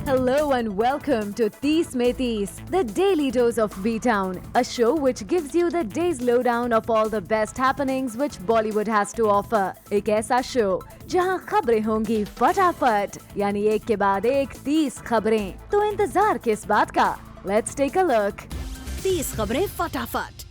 Hello and welcome to Tees Mein Tees, the daily dose of B-Town, a show which gives you the day's lowdown of all the best happenings which Bollywood has to offer. एक ऐसा show जहां खबरें होंगी फटाफट, यानी एक के बाद एक 30 खबरें। तो इंतजार किस बात का? Let's take a look. 30 खबरें फटाफट।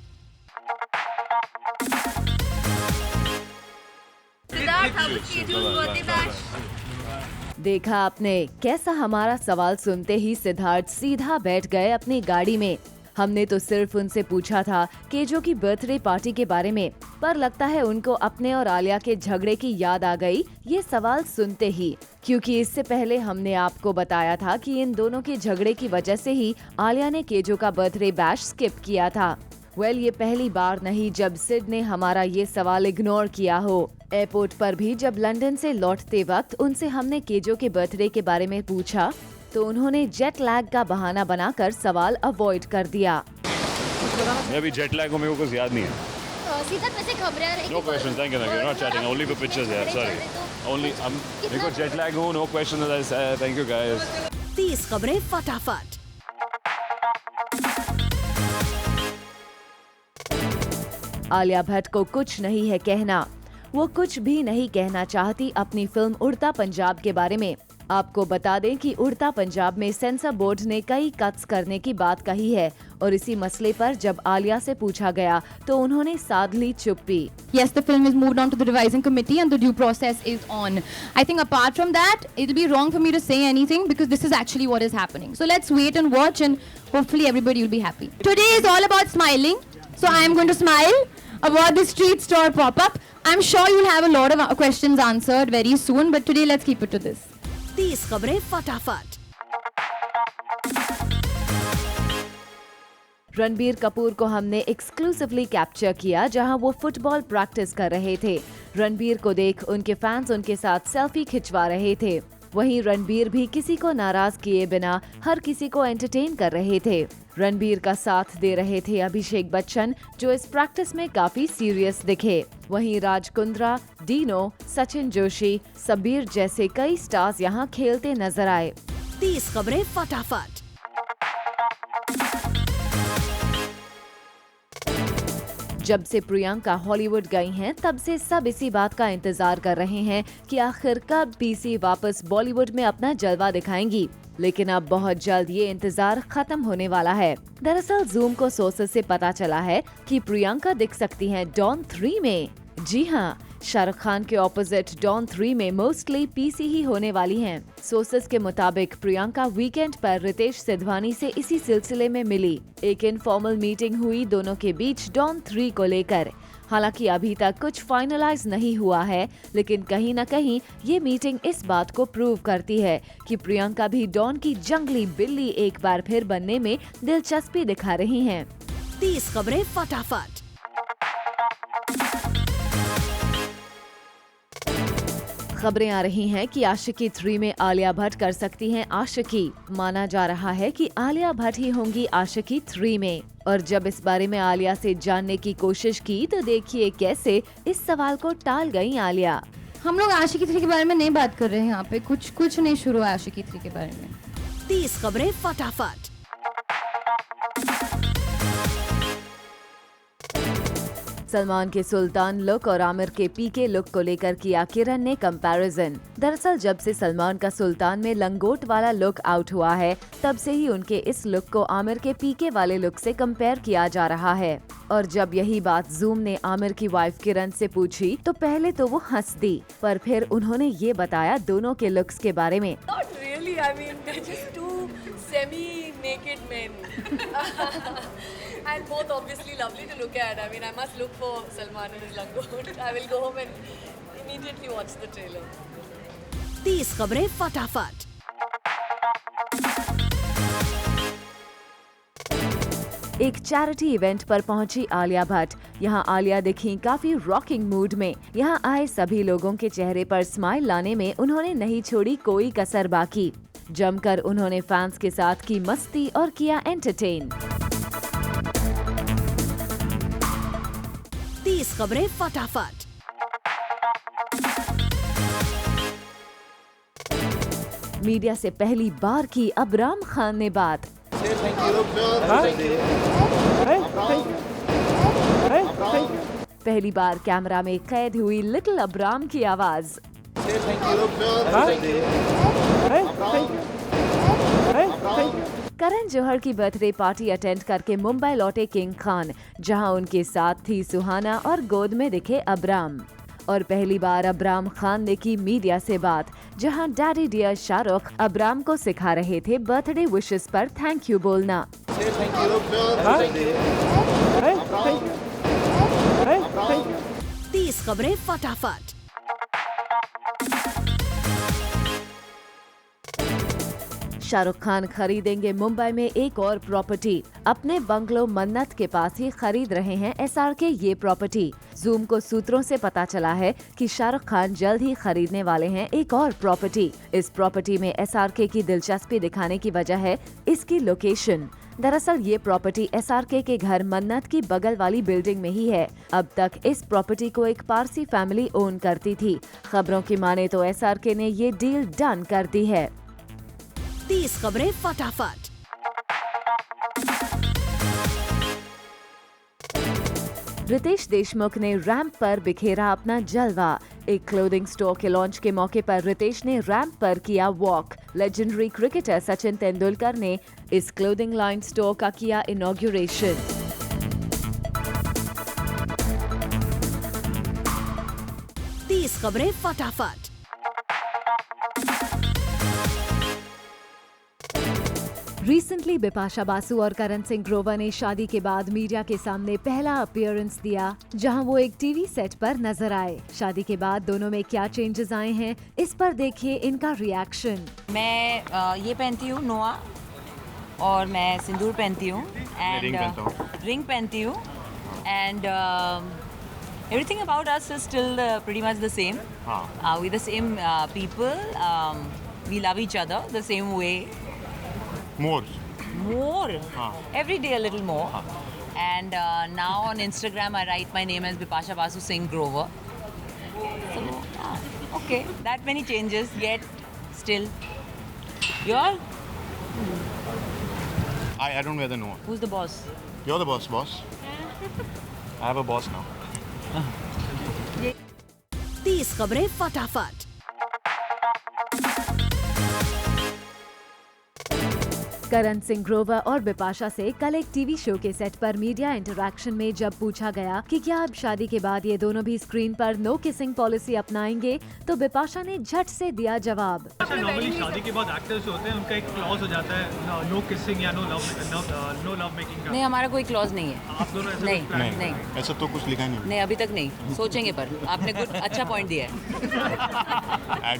देखा आपने कैसा हमारा सवाल सुनते ही सिद्धार्थ सीधा बैठ गए अपनी गाड़ी में। हमने तो सिर्फ उनसे पूछा था केजो की बर्थडे पार्टी के बारे में, पर लगता है उनको अपने और आलिया के झगड़े की याद आ गई ये सवाल सुनते ही, क्योंकि इससे पहले हमने आपको बताया था कि इन दोनों के झगड़े की वजह से ही आलिया ने केजो का बर्थडे बैश स्किप किया था। ये पहली बार नहीं जब सिड ने हमारा ये सवाल इग्नोर किया हो। एयरपोर्ट पर भी जब लंदन से लौटते वक्त उनसे हमने केजो के बर्थडे के बारे में पूछा तो उन्होंने जेट लैग का बहाना बनाकर सवाल अवॉइड कर दिया। मैं अभी जेट लैग हूं, मेरे को कुछ याद नहीं है। सीधा वैसे खबरें आ रही। No question, thank you, not chatting, only for pictures यार, सॉरी। ओनली मेरे को जेट लैग हूं, no question, thank you guys. 30 खबरें फटाफट। आलिया भट्ट को कुछ नहीं है कहना, वो कुछ भी नहीं कहना चाहती अपनी फिल्म उड़ता पंजाब के बारे में। आपको बता दें कि उड़ता पंजाब में सेंसर बोर्ड ने कई कट्स करने की बात कही है और इसी मसले पर जब आलिया से पूछा गया तो उन्होंने साध ली चुप्पी। Yes, the film is moved on to the revising committee and the due process is on. I think apart from that, it'll be wrong for me to say anything because this is actually what is happening. So let's wait and watch and hopefully everybody will be happy. Today is all about smiling. So I am going to smile about the street store pop-up. I'm sure you'll have a lot of questions answered very soon, but today let's keep it to this. 30 खबरें फटाफट। रणबीर कपूर को हमने exclusively capture किया जहां वो football practice कर रहे थे। रणबीर को देख उनके फैंस उनके साथ सेल्फी खिंचवा रहे थे। वहीं रणबीर भी किसी को नाराज किए बिना हर किसी को एंटरटेन कर रहे थे। रणबीर का साथ दे रहे थे अभिषेक बच्चन, जो इस प्रैक्टिस में काफी सीरियस दिखे। वहीं राज कुंद्रा, डीनो, सचिन जोशी, सबीर जैसे कई स्टार्स यहां खेलते नजर आए। 30 खबरें फटाफट। जब से प्रियंका हॉलीवुड गई हैं, तब से सब इसी बात का इंतजार कर रहे हैं कि आखिर कब पीसी वापस बॉलीवुड में अपना जलवा दिखाएंगी। लेकिन अब बहुत जल्द ये इंतजार खत्म होने वाला है। दरअसल जूम को सोर्सेस से पता चला है कि प्रियंका दिख सकती हैं डॉन 3 में। जी हाँ, शाहरुख खान के ऑपोजिट डॉन 3 में मोस्टली पीसी ही होने वाली हैं। सोर्सेस के मुताबिक प्रियंका वीकेंड पर रितेश सिधवानी से इसी सिलसिले में मिली। एक इनफॉर्मल मीटिंग हुई दोनों के बीच डॉन 3 को लेकर। हालांकि अभी तक कुछ फाइनलाइज नहीं हुआ है, लेकिन कहीं न कहीं ये मीटिंग इस बात को प्रूव करती है कि प्रियंका भी डॉन की जंगली बिल्ली एक बार फिर बनने में दिलचस्पी दिखा रही हैं। 30 खबरें फटाफट। खबरें आ रही हैं कि आशिकी 3 में आलिया भट्ट कर सकती हैं आशिकी। माना जा रहा है कि आलिया भट्ट ही होंगी आशिकी 3 में। और जब इस बारे में आलिया से जानने की कोशिश की तो देखिए कैसे इस सवाल को टाल गई आलिया। हम लोग आशिकी 3 के बारे में नहीं बात कर रहे हैं यहाँ पे, कुछ नहीं शुरू है आशिकी 3 के बारे में। 30 खबरें फटाफट। सलमान के सुल्तान लुक और आमिर के पीके लुक को लेकर किया किरण ने कंपैरिजन। दरअसल जब से सलमान का सुल्तान में लंगोट वाला लुक आउट हुआ है, तब से ही उनके इस लुक को आमिर के पीके वाले लुक से कंपेयर किया जा रहा है। और जब यही बात जूम ने आमिर की वाइफ किरण से पूछी तो पहले तो वो हंस दी, पर फिर उन्होंने ये बताया दोनों के लुक्स के बारे में। Not really, I mean they're just two semi-naked men. And both obviously lovely to look at. I mean, I must look for Salman and his langoot. I will go home and immediately watch the trailer. 30 खबरें फटाफट। एक charity event पर पहुंची आलिया भट्ट। यहां आलिया दिखी काफी rocking mood में। यहां आए सभी लोगों के चेहरे पर स्माइल लाने में उन्होंने नहीं छोड़ी कोई कसर बाकी। जमकर उन्होंने फैंस के साथ की मस्ती और किया एंटरटेन। 30 खबरें फटाफट। मीडिया से पहली बार की अबराम खान ने बात। पहली बार कैमरा में कैद हुई लिटिल अबराम की आवाज। करण जौहर की बर्थडे पार्टी अटेंड करके मुंबई लौटे किंग खान, जहां उनके साथ थी सुहाना और गोद में दिखे अबराम। और पहली बार अबराम खान ने की मीडिया से बात, जहां डैडी डियर शाहरुख अबराम को सिखा रहे थे बर्थडे विशेस पर थैंक यू बोलना। 30 खबरें फटाफट। शाहरुख खान खरीदेंगे मुंबई में एक और प्रॉपर्टी। अपने बंगलो मन्नत के पास ही खरीद रहे हैं एसआरके ये प्रॉपर्टी। जूम को सूत्रों से पता चला है कि शाहरुख खान जल्द ही खरीदने वाले हैं एक और प्रॉपर्टी। इस प्रॉपर्टी में एसआरके की दिलचस्पी दिखाने की वजह है इसकी लोकेशन। दरअसल ये प्रॉपर्टी एसआरके के घर मन्नत की बगल वाली बिल्डिंग में ही है। अब तक इस प्रॉपर्टी को एक पारसी फैमिली ओन करती थी। खबरों की माने तो एसआरके ने ये डील डन कर दी है। 30 खबरें फटाफट। रितेश देशमुख ने रैंप पर बिखेरा अपना जलवा। एक क्लोथिंग स्टोर के लॉन्च के मौके पर रितेश ने रैंप पर किया walk. Legendary cricketer Sachin Tendulkar ने इस क्लोथिंग लाइन स्टोर का किया इनॉग्रेशन। तीस खबरें फटाफट। रिसेंटली बिपाशा बासु और करण सिंह ग्रोवर ने शादी के बाद मीडिया के सामने पहला अपीयरेंस दिया, जहां वो एक टीवी सेट पर नजर आए। शादी के बाद दोनों में क्या चेंजेस आए हैं, इस पर देखिए इनका रिएक्शन। मैं ये पहनती हूँ नोआ, और मैं सिंदूर पहनती हूँ एंड रिंग पहनती हूँ and everything about us is still pretty much the same. We're the same people. We love each other the same way. More. Every day a little more. And now on Instagram I write my name as Bipasha Basu Singh Grover. So okay, that many changes yet still. You're? I don't wear the Noah. Who's the boss? You're the boss. I have a boss now. 30 खबरें फटाफट। करण सिंह ग्रोवर और बिपाशा से कल एक TV show के set पर media interaction में जब पूछा गया कि क्या अब शादी के बाद ये दोनों भी स्क्रीन पर नो किसिंग पॉलिसी अपनाएंगे, तो बिपाशा ने झट से दिया जवाब। नॉर्मली शादी के बाद एक्टर्स जो होते हैं उनका एक क्लॉज हो जाता है नो किसिंग या नो लव मेकिंग का। नहीं, हमारा कोई क्लॉज नहीं है। आप दोनों ऐसा नहीं, ऐसा तो कुछ लिखा नहीं। नहीं, अभी तक नहीं, सोचेंगे पर आपने कुछ अच्छा पॉइंट दिया है।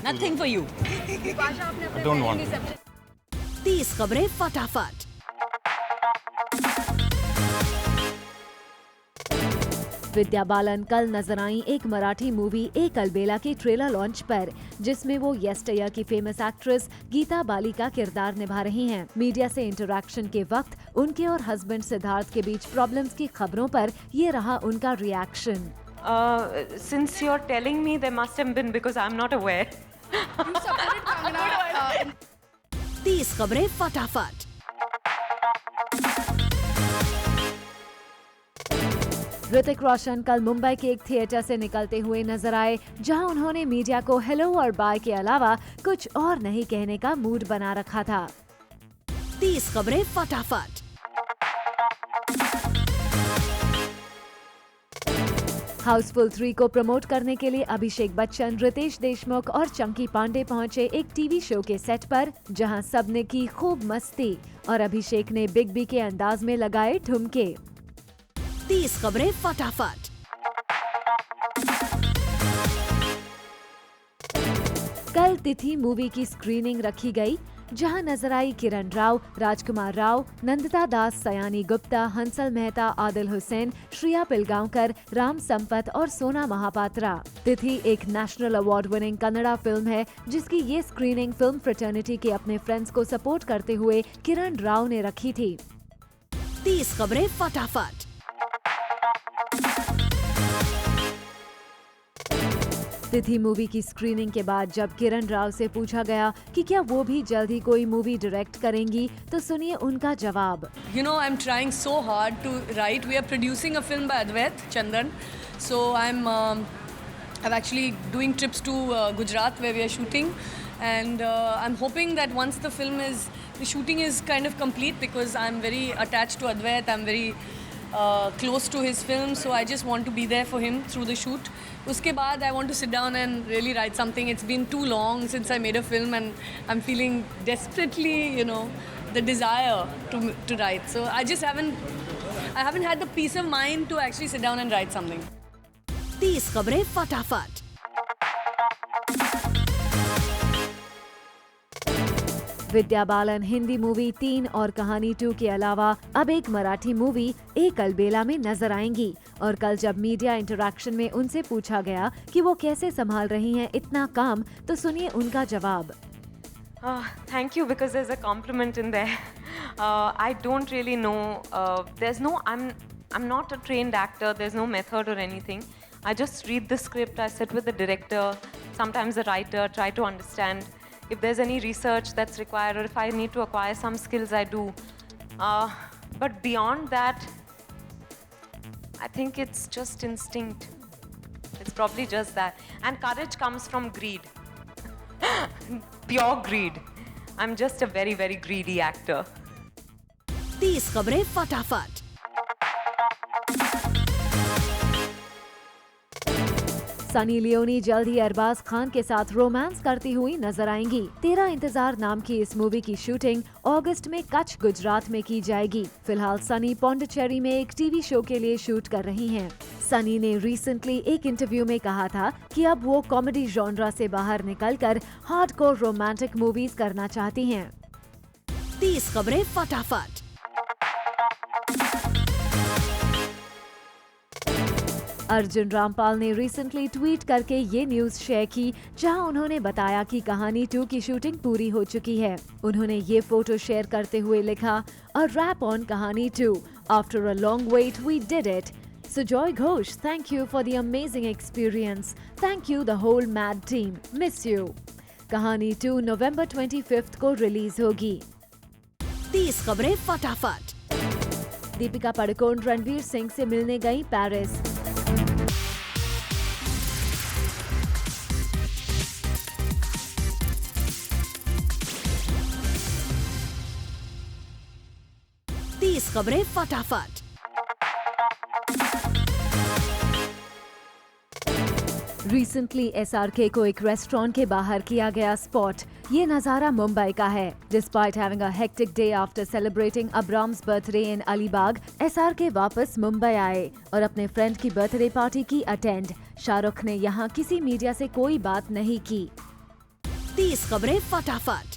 Nothing for you. I don't want. 30 खबरें फटाफट। विद्या बालन कल नजर आई एक मराठी मूवी एक अलबेला के ट्रेलर लॉन्च पर, जिसमें वो येस्टर्यर की फेमस एक्ट्रेस गीता बाली का किरदार निभा रही हैं। मीडिया से इंटरैक्शन के वक्त उनके और हस्बैंड सिद्धार्थ के बीच प्रॉब्लम्स की खबरों पर ये रहा उनका reaction. Since you're telling me, they must have been because I'm not aware. 30 खबरें फटाफट। ऋतिक रोशन कल मुंबई के एक थिएटर से निकलते हुए नजर आए, जहां उन्होंने मीडिया को हेलो और बाय के अलावा कुछ और नहीं कहने का मूड बना रखा था। 30 खबरें फटाफट। हाउसफुल 3 को प्रमोट करने के लिए अभिषेक बच्चन, रितेश देशमुख और चंकी पांडे पहुंचे एक टीवी शो के सेट पर, जहां सबने की खूब मस्ती और अभिषेक ने बिग बी के अंदाज में लगाए ठुमके। 30 खबरें फटाफट। कल तिथि मूवी की स्क्रीनिंग रखी गई, जहां नजर आई किरण राव, राजकुमार राव, नंदिता दास, सयानी गुप्ता, हंसल मेहता, आदिल हुसैन, श्रिया पिलगांवकर, राम संपत और सोना महापात्रा। तिथि एक national award winning Kannada film है, जिसकी ये स्क्रीनिंग फिल्म फ्रेटर्निटी के अपने फ्रेंड्स को सपोर्ट करते हुए किरण राव ने रखी थी। 30 खबरें फटाफट। तिथि मूवी की स्क्रीनिंग के बाद जब किरण राव से पूछा गया कि क्या वो भी जल्द ही कोई मूवी डायरेक्ट करेंगी, तो सुनिए उनका जवाब। You know, I'm trying so hard to write. We are producing a film by Advait Chandan. So I'm actually doing trips to Gujarat where we are shooting. And I'm hoping that once the shooting is kind of complete, because I'm very attached to Advait, I'm very close to his film, so I just want to be there for him through the shoot. Uske baad I want to sit down and really write something. It's been too long since I made a film and I'm feeling desperately, the desire to write. So I haven't had the peace of mind to actually sit down and write something. 30 खबरें फटाफट। Vidya Balan Hindi movie 3 और कहानी 2 के अलावा अब एक Marathi movie एक अलबेला में नजर आएंगी। और कल जब मीडिया इंटरैक्शन में उनसे पूछा गया कि वो कैसे संभाल रही हैं इतना काम, तो सुनिए उनका जवाब। Thank you, because there's a compliment in there. I don't really know. I'm not a trained actor. There's no method or anything. I just read the script. I sit with the director, sometimes the writer, try to understand if there's any research that's required or if I need to acquire some skills, I do. But beyond that, I think it's just instinct. It's probably just that. And courage comes from greed. Pure greed. I'm just a very, very greedy actor. 30 खबरें फटाफट। Sunny Leone जल्द ही अरबाज खान के साथ romance करती हुई नजर आएंगी। 13 इंतजार नाम की इस मूवी की शूटिंग अगस्त में कच्छ गुजरात में की जाएगी। फिलहाल सनी पौंडीचेरी में एक टीवी शो के लिए शूट कर रही हैं। सनी ने रिसेंटली एक इंटरव्यू में कहा था कि अब वो कॉमेडी जॉनरा से बाहर निकलकर हार्डकोर रोमांटिक मूवीज करना चाहती हैं। 30 खबरें फटाफट। अर्जुन रामपाल ने रिसेंटली ट्वीट करके ये न्यूज शेयर की, जहां उन्होंने बताया कि कहानी 2 की शूटिंग पूरी हो चुकी है। उन्होंने ये फोटो शेयर करते हुए लिखा, अ rap on Kahaani 2, after a long wait we did it. Sujoy Ghosh, thank you for the amazing experience. Thank you the whole mad team. Miss you. कहानी 2 नवंबर 25 को रिलीज होगी। 30 खबरें फटाफट। दीपिका पादुकोण रणवीर सिंह से मिलने गई पेरिस। खबरें फटाफट। रिसेंटली SRK को एक रेस्टोरेंट के बाहर किया गया स्पॉट। ये नजारा मुंबई का है। Despite having a hectic day after celebrating Abram's birthday in Alibag, SRK वापस मुंबई आए और अपने फ्रेंड की बर्थडे पार्टी की अटेंड। शाहरुख ने यहाँ किसी मीडिया से कोई बात नहीं की। 30 खबरें फटाफट।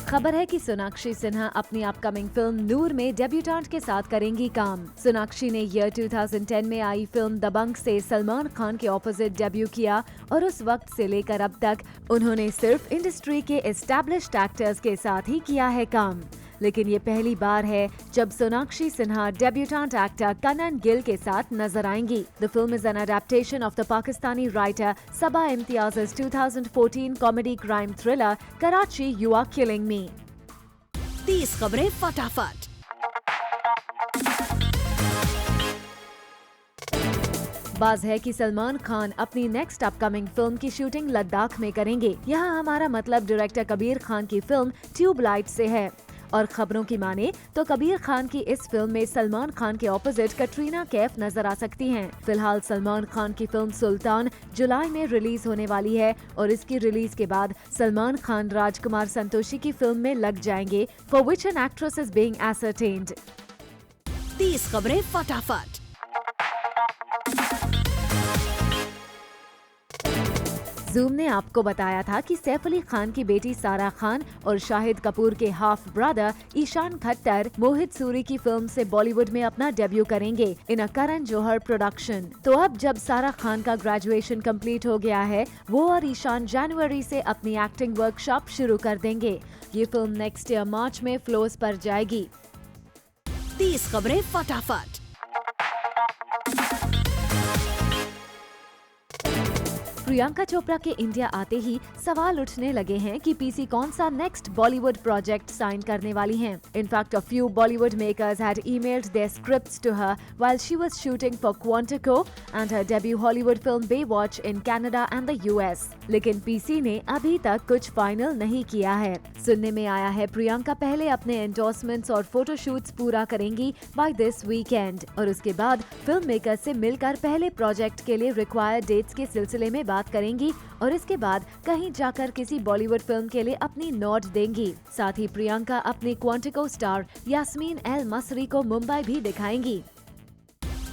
खबर है कि सोनाक्षी सिन्हा अपनी अपकमिंग फिल्म नूर में डेब्यूटेंट के साथ करेंगी काम। सोनाक्षी ने ईयर 2010 में आई फिल्म दबंग से सलमान खान के ऑपोजिट डेब्यू किया और उस वक्त से लेकर अब तक उन्होंने सिर्फ इंडस्ट्री के एस्टैब्लिश्ड एक्टर्स के साथ ही किया है काम। लेकिन ये पहली बार है जब सोनाक्षी सिन्हा डेब्यूटेंट एक्टर कनन गिल के साथ नजर आएंगी। The film is an adaptation of the Pakistani writer Saba Imtiaz's 2014 comedy crime thriller Karachi you are killing me. 30 खबरें फटाफट। बाज है कि सलमान खान अपनी नेक्स्ट अपकमिंग फिल्म की शूटिंग लद्दाख में करेंगे। यहाँ हमारा मतलब डायरेक्टर कबीर खान की फिल्म ट्यूबलाइट से है। और खबरों की माने तो कबीर खान की इस फिल्म में सलमान खान के ऑपोजिट कटरीना कैफ नजर आ सकती हैं। फिलहाल सलमान खान की फिल्म सुल्तान जुलाई में रिलीज होने वाली है और इसकी रिलीज के बाद सलमान खान राजकुमार संतोषी की फिल्म में लग जाएंगे, for which an actress is being ascertained. 30 खबरें फटाफट। जूम ने आपको बताया था कि सैफ अली खान की बेटी सारा खान और शाहिद कपूर के हाफ ब्रदर ईशान खट्टर मोहित सूरी की फिल्म से बॉलीवुड में अपना डेब्यू करेंगे इन अ करण जौहर प्रोडक्शन। तो अब जब सारा खान का ग्रेजुएशन कंप्लीट हो गया है, वो और ईशान जनवरी से अपनी एक्टिंग वर्कशॉप शुरू कर देंगे। ये फिल्म नेक्स्ट ईयर मार्च में फ्लोर्स पर जाएगी। 30 खबरें फटाफट। प्रियंका चोपड़ा के इंडिया आते ही सवाल उठने लगे हैं कि पीसी कौन सा नेक्स्ट बॉलीवुड प्रोजेक्ट साइन करने वाली हैं। In fact a few Bollywood makers had emailed their scripts to her while she was shooting for Quantico and her debut Hollywood film Baywatch in Canada and the US. लेकिन PC ने अभी तक कुछ final नहीं किया है। सुनने में आया है प्रियंका पहले अपने एंडोर्समेंट्स और फोटोशूट्स पूरा करेंगी बाय दिस वीकेंड और उसके बाद फिल्म मेकर से मिलकर पहले प्रोजेक्ट के लिए रिक्वायर्ड डेट्स के सिलसिले में बात करेंगी और इसके बाद कहीं जाकर किसी बॉलीवुड फिल्म के लिए अपनी नोट देंगी। साथ ही प्रियंका अपनी क्वांटिको स्टार यास्मीन एल मसरी को मुंबई भी दिखाएंगी।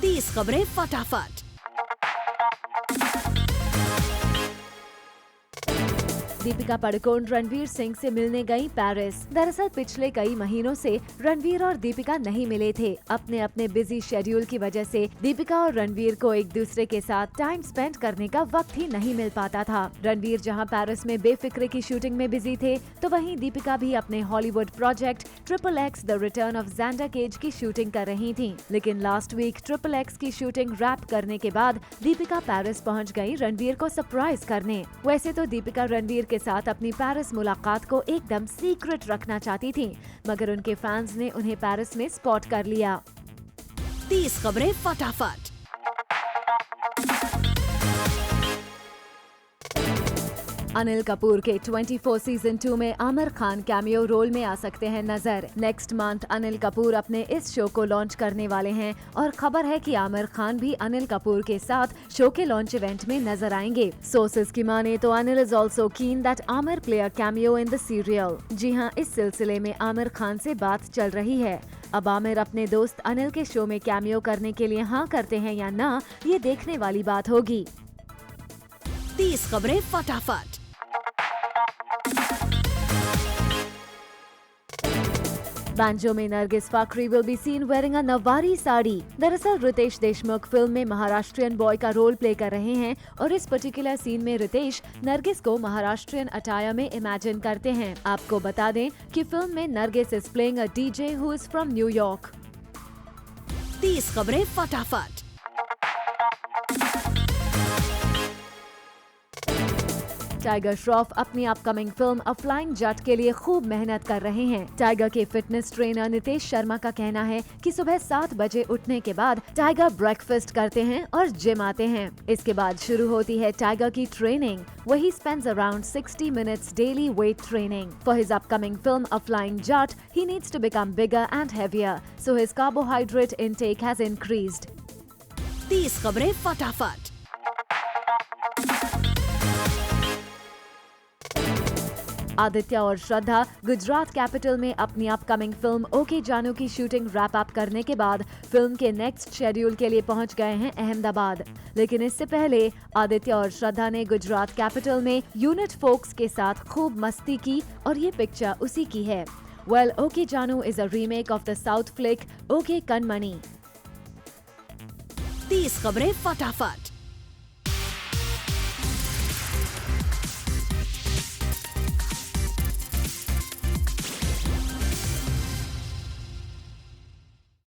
30 खबरें फटाफट। दीपिका पादुकोण रणवीर सिंह से मिलने गई पेरिस। दरअसल पिछले कई महीनों से रणवीर और दीपिका नहीं मिले थे। अपने अपने बिजी शेड्यूल की वजह से दीपिका और रणवीर को एक दूसरे के साथ टाइम स्पेंड करने का वक्त ही नहीं मिल पाता था। रणवीर जहां पेरिस में बेफिक्रे की शूटिंग में बिजी थे, तो वहीं दीपिका भी अपने Hollywood project XXX the return of Xander Cage की शूटिंग कर रही थी। लेकिन लास्ट वीक XXX की शूटिंग रैप करने के बाद दीपिका पेरिस पहुँच गयी रणवीर को सरप्राइज करने। वैसे तो दीपिका रणवीर के साथ अपनी पेरिस मुलाकात को एकदम सीक्रेट रखना चाहती थी, मगर उनके फैंस ने उन्हें पेरिस में स्पॉट कर लिया। 30 खबरें फटाफट। अनिल कपूर के 24 सीजन 2 में आमिर खान कैमियो रोल में आ सकते हैं नजर। नेक्स्ट मंथ अनिल कपूर अपने इस शो को लॉन्च करने वाले हैं और खबर है कि आमिर खान भी अनिल कपूर के साथ शो के लॉन्च इवेंट में नजर आएंगे। सोर्सेज की माने तो Anil is also keen that Aamir play a cameo in the serial. जी हां, इस सिलसिले में आमिर खान से बात चल रही है। अब आमिर अपने दोस्त अनिल के शो में कैमियो करने के लिए हाँ करते हैं या ना, ये देखने वाली बात होगी। 30 खबरें फटाफट। बैंजो में Nargis Fakhri will be seen wearing a nauvari sari. दरअसल रितेश देशमुख फिल्म में महाराष्ट्रियन बॉय का रोल प्ले कर रहे हैं और इस पर्टिकुलर सीन में रितेश नरगिस को महाराष्ट्रियन अटायर में इमेजिन करते हैं। आपको बता दें कि फिल्म में Nargis is playing a DJ who is from New York. 30 खबरें फटाफट। टाइगर श्रॉफ अपनी अपकमिंग फिल्म अ फ्लाइंग जट के लिए खूब मेहनत कर रहे हैं। टाइगर के फिटनेस ट्रेनर नितेश शर्मा का कहना है कि सुबह 7 बजे उठने के बाद टाइगर ब्रेकफास्ट करते हैं और जिम आते हैं। इसके बाद शुरू होती है टाइगर की ट्रेनिंग। वही spends around 60 minutes daily weight training. For his upcoming film a flying Jatt, he needs to become bigger and heavier, so his carbohydrate intake has increased. 30 खबरें फटाफट। आदित्य और श्रद्धा गुजरात कैपिटल में अपनी अपकमिंग फिल्म ओके जानू की shooting wrap up करने के बाद फिल्म के नेक्स्ट शेड्यूल के लिए पहुंच गए हैं अहमदाबाद। लेकिन इससे पहले आदित्य और श्रद्धा ने गुजरात कैपिटल में यूनिट फोक्स के साथ खूब मस्ती की और ये पिक्चर उसी की है। वेल, ओके जानू is a remake of the south flick okay Kanmani. 30 खबरें फटाफट।